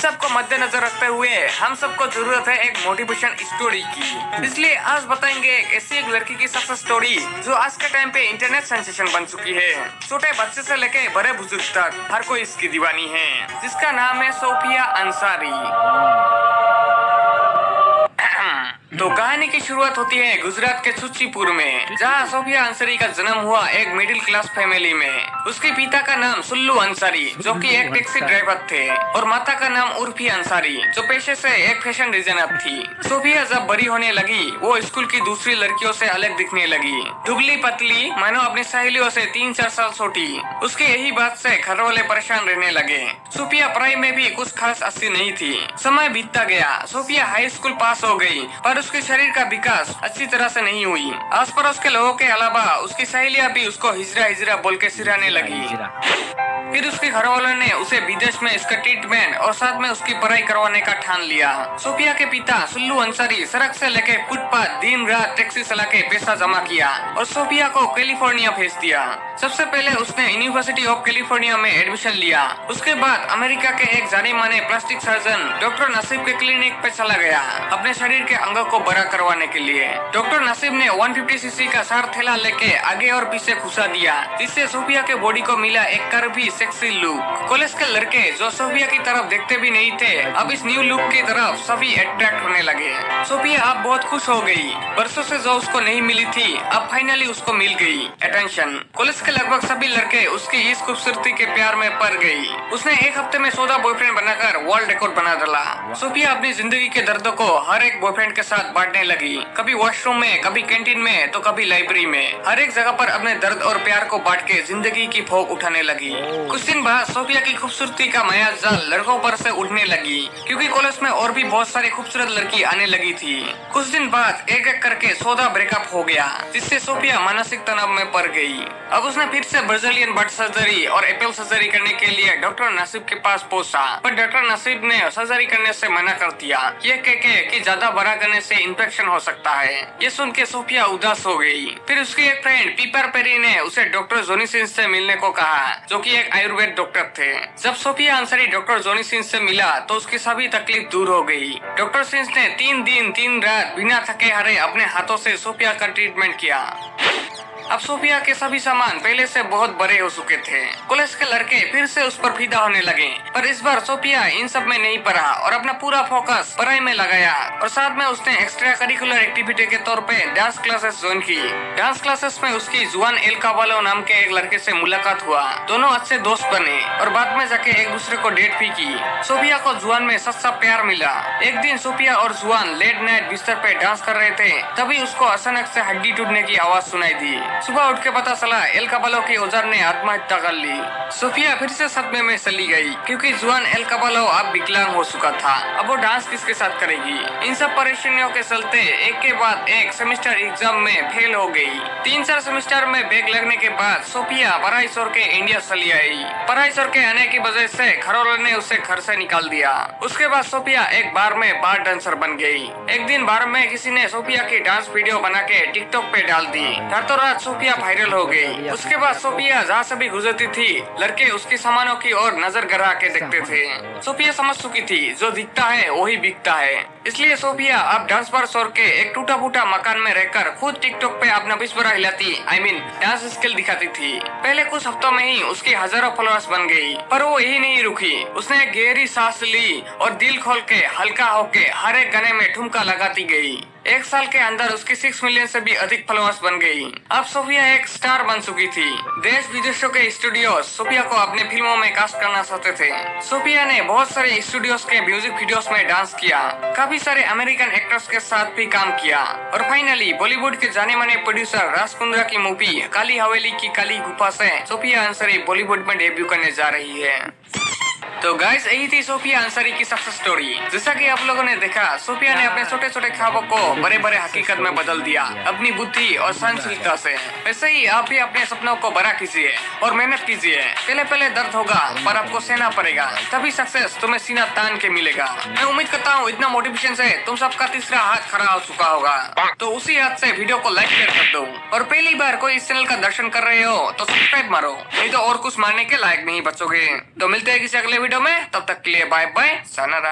सबको मद्देनजर रखते हुए हम सबको जरूरत है एक मोटिवेशन स्टोरी की। इसलिए आज बताएंगे एक ऐसी एक लड़की की सक्सेस स्टोरी जो आज के टाइम पे इंटरनेट सेंसेशन बन चुकी है। छोटे बच्चे से लेके बड़े बुजुर्ग तक हर कोई इसकी दीवानी है, जिसका नाम है सोफिया अंसारी। तो कहानी की शुरुआत होती है गुजरात के सुच्चीपुर में, जहां सोफिया अंसारी का जन्म हुआ एक मिडिल क्लास फैमिली में। उसके पिता का नाम सुल्लू अंसारी जो कि एक टैक्सी ड्राइवर थे, और माता का नाम उर्फी अंसारी जो पेशे से एक फैशन डिजाइनर थी। सोफिया जब बड़ी होने लगी वो स्कूल की दूसरी लड़कियों से अलग दिखने लगी, दुबली पतली, मानो अपनी सहेलियों से 3-4 साल छोटी। उसके यही बात से घर वाले परेशान रहने लगे। सोफिया पढ़ाई में भी कुछ खास अच्छी नहीं थी। समय बीतता गया, सोफिया हाई स्कूल पास हो गई, पर उसके शरीर का विकास अच्छी तरह से नहीं हुई। आस पड़ोस के लोगों के अलावा उसकी सहेलियां भी उसको हिजरा हिजरा बोल के सिराने लगी। फिर उसके घर वालों ने उसे विदेश में इसका ट्रीटमेंट और साथ में उसकी पढ़ाई करवाने का ठान लिया। सोफिया के पिता सुल्लू अंसारी सड़क से लेके फुटपाथ दिन रात टैक्सी चला के पैसा जमा किया और सोफिया को कैलिफोर्निया भेज दिया। सबसे पहले उसने यूनिवर्सिटी ऑफ कैलिफोर्निया में एडमिशन लिया। उसके बाद अमेरिका के एक जाने माने प्लास्टिक सर्जन डॉक्टर नसीब के क्लिनिक पे चला गया अपने शरीर के अंगों को बड़ा करवाने के लिए। डॉक्टर नसीब ने 150 सीसी का सार थैला लेके आगे और पीछे घुसा दिया, जिससे सोफिया के बॉडी को मिला एक कर्वी सेक्सी लुक। कॉलेज के लड़के जो सोफिया की तरफ देखते भी नहीं थे, अब इस न्यू लुक की तरफ सभी अट्रैक्ट होने लगे। सोफिया अब बहुत खुश हो गई। बरसों से जो उसको नहीं मिली थी अब फाइनली उसको मिल गई अटेंशन। कॉलेज के लगभग सभी लड़के उसकी इस खूबसूरती के प्यार में पड़ गई। उसने एक हफ्ते में 14 बॉयफ्रेंड बनाकर वर्ल्ड रिकॉर्ड बना डाला। सोफिया अपनी जिंदगी के दर्दों को हर एक बॉयफ्रेंड के साथ बांटने लगी, कभी वॉशरूम में, कभी कैंटीन में, तो कभी लाइब्रेरी में। हर एक जगह पर अपने दर्द और प्यार को बांट के जिंदगी की भोग उठाने लगी। कुछ दिन बाद सोफिया की खूबसूरती का माया जाल लड़कों पर से उठने लगी, क्योंकि कॉलेज में और भी बहुत सारी खूबसूरत लड़की आने लगी थी। कुछ दिन बाद एक एक करके 14 ब्रेकअप हो गया, जिससे सोफिया मानसिक तनाव में पड़ गई। अब उसने फिर से ब्राजीलियन बट सर्जरी और एपल सर्जरी करने के लिए डॉक्टर नसीब के पास पहुंचा, पर डॉक्टर नसीब ने सर्जरी करने से मना कर दिया, ये कह के कि ज्यादा बड़ा करने से इन्फेक्शन हो सकता है। ये सुन के सोफिया उदास हो गई। फिर उसकी एक फ्रेंड पीपर पेरी ने उसे डॉक्टर जोनी सिंस से मिलने को कहा, जो कि एक आयुर्वेद डॉक्टर थे। जब सोफिया अंसारी डॉक्टर जोनी सिंस से मिला तो उसकी सभी तकलीफ दूर हो गई। डॉक्टर सिंस ने 3 दिन 3 रात बिना थके हारे अपने हाथों से सोफिया का ट्रीटमेंट किया। अब सोफिया के सभी सामान पहले से बहुत बड़े हो चुके थे। कॉलेज के लड़के फिर से उस पर फिदा होने लगे, पर इस बार सोफिया इन सब में नहीं पड़ा और अपना पूरा फोकस पढ़ाई में लगाया। और साथ में उसने एक्स्ट्रा करिकुलर एक्टिविटी के तौर पे डांस क्लासेस ज्वाइन की। डांस क्लासेस में उसकी जुआन एल काबालो नाम के एक लड़के से मुलाकात हुआ। दोनों अच्छे दोस्त बने और बाद में जाके एक दूसरे को डेट भी की। सोफिया को जुआन में सच्चा प्यार मिला। एक दिन सोफिया और जुआन लेट नाइट बिस्तर पे डांस कर रहे थे, तभी उसको अचानक से हड्डी टूटने की आवाज सुनाई दी। सुबह उठ के पता चला एल काबालो की औजार ने आत्महत्या कर ली। सोफिया फिर से सदमे में चली गई, क्योंकि जुआन एल काबालो अब विकलांग हो चुका था। अब वो डांस किसके साथ करेगी? इन सब परेशानियों के चलते एक के बाद एक सेमेस्टर एग्जाम में फेल हो गई। 3-4 सेमेस्टर में बैग लगने के बाद सोफिया पढ़ाई छोड़ के इंडिया चली आई। पढ़ाई छोड़ के आने की वजह से घर वालों ने उसे घर से निकाल दिया। उसके बाद सोफिया एक बार में बार डांसर बन गई। एक दिन बार में किसी ने सोफिया की डांस वीडियो बना के टिकटॉक पे डाल दी। रातों रात सोफिया वायरल हो गई। उसके बाद सोफिया जहाँ से भी गुजरती थी लड़के उसके सामानों की ओर नजर गड़ा के देखते थे। सोफिया समझ चुकी थी जो दिखता है वही बिकता है, इसलिए सोफिया अब डांस बार छोड़ के एक टूटा फूटा मकान में रहकर खुद टिकटॉक पे अपना बिस्बरा हिलाती डांस स्किल दिखाती थी। पहले कुछ हफ्तों में ही उसकी हजारों फॉलोअर्स बन गई, पर वो यही नहीं रुकी। उसने गहरी सांस ली और दिल खोल के हल्का होके हर एक गाने में ठुमका लगाती गई। 1 साल के अंदर उसकी 6 मिलियन से भी अधिक फॉलोअर्स बन गई। अब सोफिया एक स्टार बन चुकी थी। देश विदेशों के स्टूडियोज सोफिया को अपने फिल्मों में कास्ट करना चाहते थे। सोफिया ने बहुत सारे स्टूडियोज के म्यूजिक वीडियोस में डांस किया, काफी सारे अमेरिकन एक्टर्स के साथ भी काम किया, और फाइनली बॉलीवुड के जाने माने प्रोड्यूसर राज कुंद्रा की मूवी काली हवेली की काली गुफा से सोफिया अंसारी बॉलीवुड में डेब्यू करने जा रही है। तो गाइस यही थी सोफिया अंसारी की सक्सेस स्टोरी। जैसा कि आप लोगों ने देखा, सोफिया ने अपने छोटे छोटे ख्वाबों को बड़े बड़े हकीकत में बदल दिया अपनी बुद्धि और सहनशीलता से। वैसे ही आप भी अपने सपनों को बड़ा कीजिए और मेहनत कीजिए। पहले पहले दर्द होगा पर आपको सहना पड़ेगा, तभी सक्सेस तुम्हें सीना तान के मिलेगा। मैं उम्मीद करता हूँ इतना मोटिवेशन से तुम सबका तीसरा हाथ खड़ा हो चुका होगा। तो उसी हाथ से वीडियो को लाइक शेयर कर दो, और पहली बार कोई इस चैनल का दर्शन कर रहे हो तो सब्सक्राइब मारो, नहीं तो और कुछ मारने के लायक नहीं बचोगे। तो मिलते हैं किसी अगले वीडियो में, तब तक के लिए बाय बाय, सानारा।